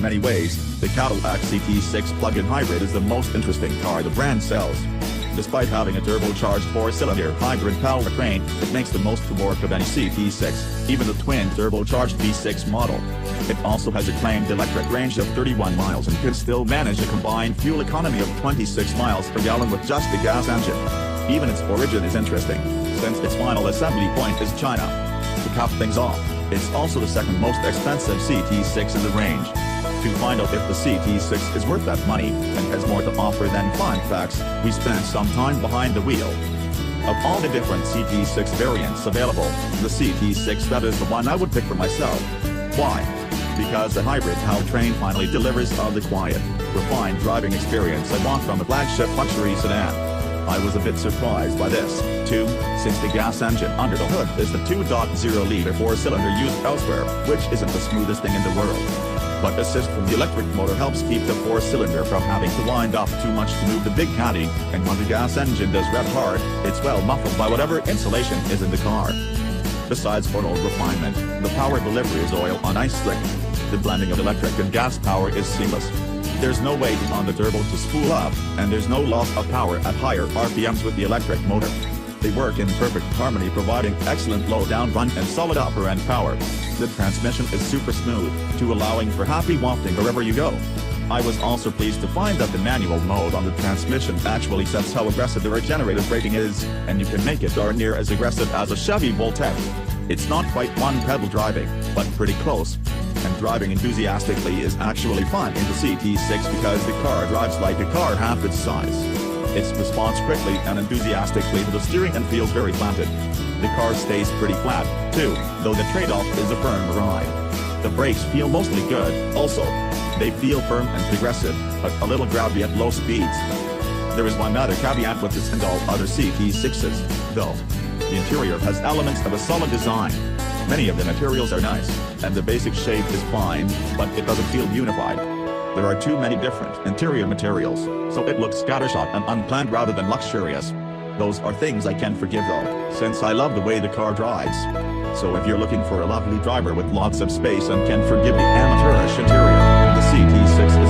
In many ways, the Cadillac CT6 Plug-in Hybrid is the most interesting car the brand sells. Despite having a turbocharged 4-cylinder hybrid powertrain, it makes the most torque of any CT6, even the twin-turbocharged V6 model. It also has a claimed electric range of 31 miles and can still manage a combined fuel economy of 26 miles per gallon with just the gas engine. Even its origin is interesting, since its final assembly point is China. To cap things off, it's also the second most expensive CT6 in the range. To find out if the CT6 is worth that money, and has more to offer than fun facts, we spent some time behind the wheel. Of all the different CT6 variants available, the CT6 that is the one I would pick for myself. Why? Because the hybrid powertrain finally delivers all the quiet, refined driving experience I want from a flagship luxury sedan. I was a bit surprised by this, too, since the gas engine under the hood is the 2.0-liter 4-cylinder used elsewhere, which isn't the smoothest thing in the world. But assist from the electric motor helps keep the 4-cylinder from having to wind up too much to move the big caddy, and when the gas engine does rev hard, it's well muffled by whatever insulation is in the car. Besides oil refinement, the power delivery is oil on ice slick. The blending of electric and gas power is seamless. There's no weight on the turbo to spool up, and there's no loss of power at higher RPMs with the electric motor. They work in perfect harmony, providing excellent low down run and solid upper end power. The transmission is super smooth, too, allowing for happy wafting wherever you go. I was also pleased to find that the manual mode on the transmission actually sets how aggressive the regenerative braking is, and you can make it darn near as aggressive as a Chevy Volt-E. It's not quite one-pedal driving, but pretty close. And driving enthusiastically is actually fun in the CT6 because the car drives like a car half its size. It responds quickly and enthusiastically to the steering and feels very planted. The car stays pretty flat, too, though the trade-off is a firm ride. The brakes feel mostly good, also. They feel firm and progressive, but a little grabby at low speeds. There is one other caveat with this and all other CT6s, though. The interior has elements of a solid design. Many of the materials are nice, and the basic shape is fine, but it doesn't feel unified. There are too many different interior materials, so it looks scattershot and unplanned rather than luxurious. Those are things I can forgive though, since I love the way the car drives. So if you're looking for a lovely driver with lots of space and can forgive the amateurish interior, the CT6 is